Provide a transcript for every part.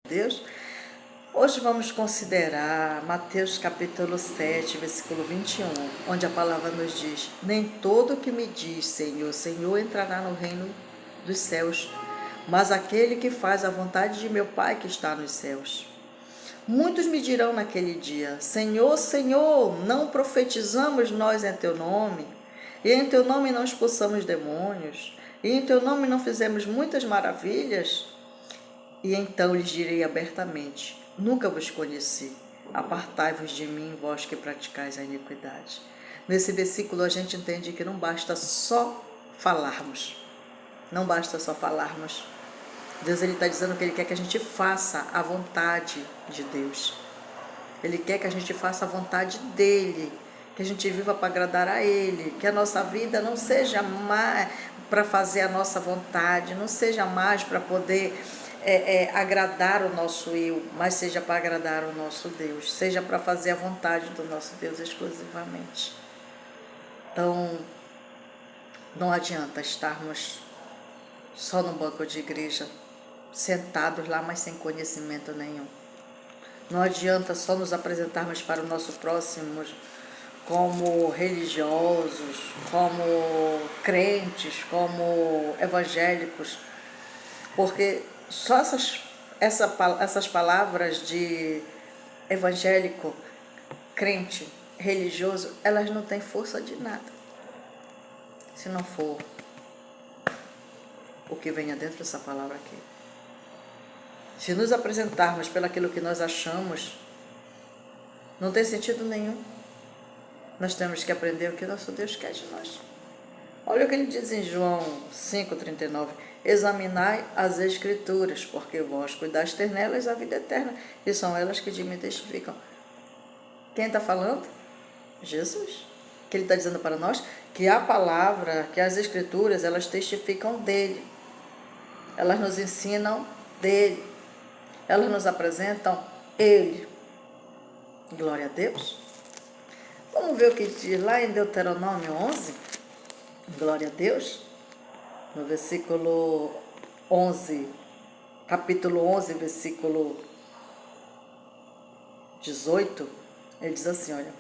Deus. Hoje vamos considerar Mateus capítulo 7, versículo 21, onde a palavra nos diz: nem todo que me diz Senhor, Senhor entrará no reino dos céus, mas aquele que faz a vontade de meu Pai que está nos céus. Muitos me dirão naquele dia: Senhor, Senhor, não profetizamos nós em teu nome? E em teu nome não expulsamos demônios? E em teu nome não fizemos muitas maravilhas? E então lhes direi abertamente: nunca vos conheci. Apartai-vos de mim, vós que praticais a iniquidade. Nesse versículo a gente entende que não basta só falarmos. Não basta só falarmos. Deus está dizendo que Ele quer que a gente faça a vontade de Deus. Ele quer que a gente faça a vontade dEle, que a gente viva para agradar a Ele, que a nossa vida não seja mais para fazer a nossa vontade, não seja mais para poder agradar o nosso eu, mas seja para agradar o nosso Deus, seja para fazer a vontade do nosso Deus exclusivamente. Então, não adianta estarmos só no banco de igreja, sentados lá, mas sem conhecimento nenhum. Não adianta só nos apresentarmos para o nosso próximo como religiosos, como crentes, como evangélicos, porque só essas palavras de evangélico, crente, religioso, elas não têm força de nada, se não for o que venha dentro dessa palavra aqui. Se nos apresentarmos pelaquilo que nós achamos, não tem sentido nenhum. Nós temos que aprender o que nosso Deus quer de nós. Olha o que ele diz em João 5,39. Examinai as Escrituras, porque vós cuidais ter nelas a vida eterna, e são elas que de mim testificam. Quem está falando? Jesus. Que ele está dizendo para nós que a palavra, que as Escrituras, elas testificam dele. Elas nos ensinam dele. Elas nos apresentam ele. Glória a Deus. Vamos ver o que diz lá em Deuteronômio 11. Glória a Deus. No versículo 11, capítulo 11, versículo 18, ele diz assim, olha: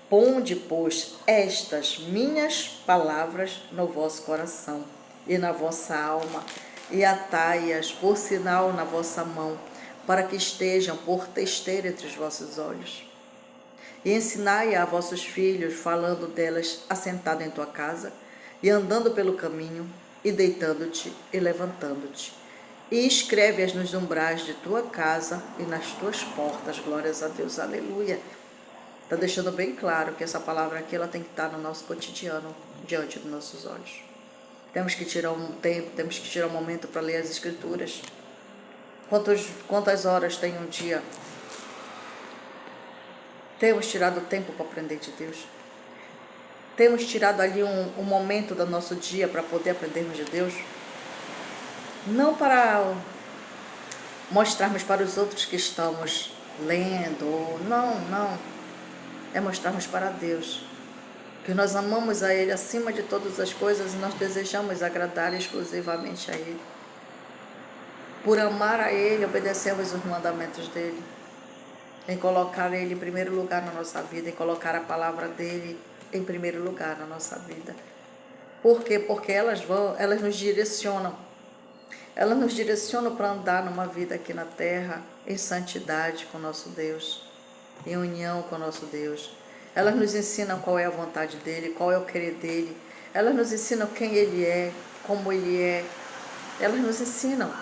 ponde, pois, estas minhas palavras no vosso coração e na vossa alma, e atai-as por sinal na vossa mão, para que estejam por testeira entre os vossos olhos. E ensinai a vossos filhos, falando delas assentado em tua casa, e andando pelo caminho, e deitando-te e levantando-te. E escreve-as nos umbrais de tua casa e nas tuas portas. Glórias a Deus, aleluia. Está deixando bem claro que essa palavra aqui ela tem que estar no nosso cotidiano, diante dos nossos olhos. Temos que tirar um tempo, temos que tirar um momento para ler as Escrituras. Quantas horas tem um dia? Temos tirado tempo para aprender de Deus? Temos tirado ali um momento do nosso dia para poder aprendermos de Deus? Não para mostrarmos para os outros que estamos lendo, não. É mostrarmos para Deus que nós amamos a Ele acima de todas as coisas e nós desejamos agradar exclusivamente a Ele. Por amar a Ele, obedecemos os mandamentos dEle, em colocar Ele em primeiro lugar na nossa vida, em colocar a palavra dEle em primeiro lugar na nossa vida. Por quê? Porque elas nos direcionam. Elas nos direcionam para andar numa vida aqui na terra, em santidade com nosso Deus, em união com nosso Deus. Elas nos ensinam qual é a vontade dEle, qual é o querer dEle. Elas nos ensinam quem Ele é, como Ele é. Elas nos ensinam.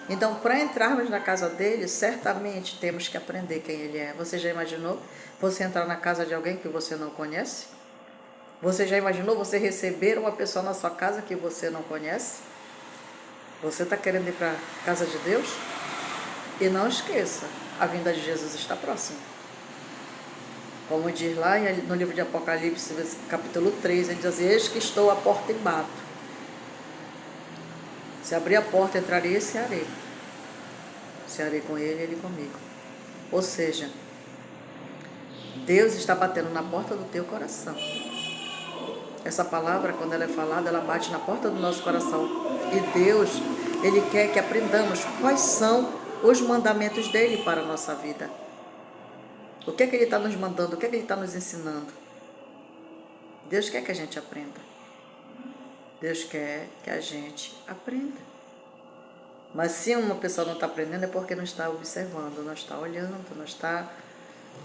Então, para entrarmos na casa dEle, certamente temos que aprender quem Ele é. Você já imaginou você entrar na casa de alguém que você não conhece? Você já imaginou você receber uma pessoa na sua casa que você não conhece? Você está querendo ir para a casa de Deus? E não esqueça, a vinda de Jesus está próxima. Como diz lá no livro de Apocalipse, capítulo 3, ele diz assim: eis que estou à porta e bato. Se abrir a porta, entrarei e cearei. Cearei com ele e ele comigo. Ou seja, Deus está batendo na porta do teu coração. Essa palavra, quando ela é falada, ela bate na porta do nosso coração. E Deus, Ele quer que aprendamos quais são os mandamentos dele para a nossa vida. O que é que ele está nos mandando? O que é que ele está nos ensinando? Deus quer que a gente aprenda. Deus quer que a gente aprenda. Mas se uma pessoa não está aprendendo é porque não está observando, não está olhando, não está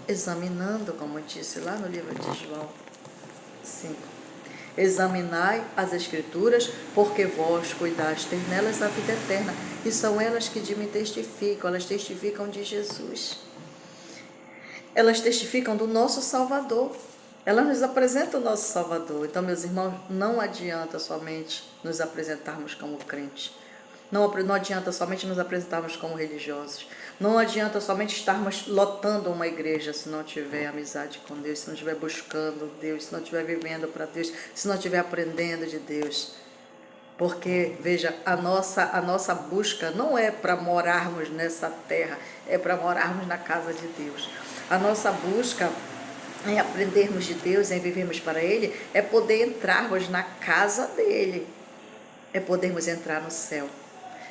examinando, como disse lá no livro de João 5. Examinai as Escrituras, porque vós cuidastes nelas a vida eterna, e são elas que de mim testificam, elas testificam de Jesus. Elas testificam do nosso Salvador. Elas nos apresentam o nosso Salvador. Então, meus irmãos, não adianta somente nos apresentarmos como crentes. Não adianta somente nos apresentarmos como religiosos. Não adianta somente estarmos lotando uma igreja se não tiver amizade com Deus, se não estiver buscando Deus, se não estiver vivendo para Deus, se não estiver aprendendo de Deus. Porque, veja, a nossa busca não é para morarmos nessa terra, é para morarmos na casa de Deus. A nossa busca em aprendermos de Deus, em vivermos para Ele, é poder entrarmos na casa dEle, é podermos entrar no céu.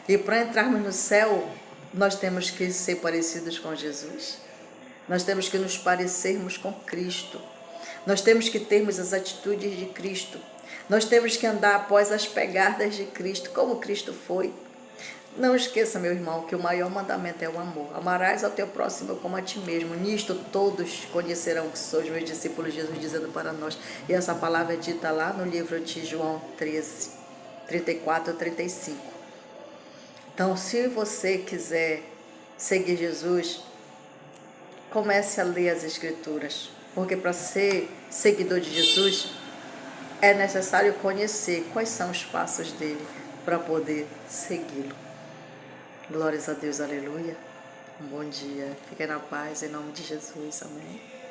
E para entrarmos no céu, nós temos que ser parecidos com Jesus. Nós temos que nos parecermos com Cristo. Nós temos que termos as atitudes de Cristo. Nós temos que andar após as pegadas de Cristo, como Cristo foi. Não esqueça, meu irmão, que o maior mandamento é o amor. Amarás ao teu próximo como a ti mesmo. Nisto todos conhecerão que sois meus discípulos, Jesus dizendo para nós. E essa palavra é dita lá no livro de João 13, 34 a 35. Então, se você quiser seguir Jesus, comece a ler as Escrituras. Porque para ser seguidor de Jesus, é necessário conhecer quais são os passos dele para poder segui-lo. Glórias a Deus, aleluia. Um bom dia. Fiquem na paz, em nome de Jesus. Amém.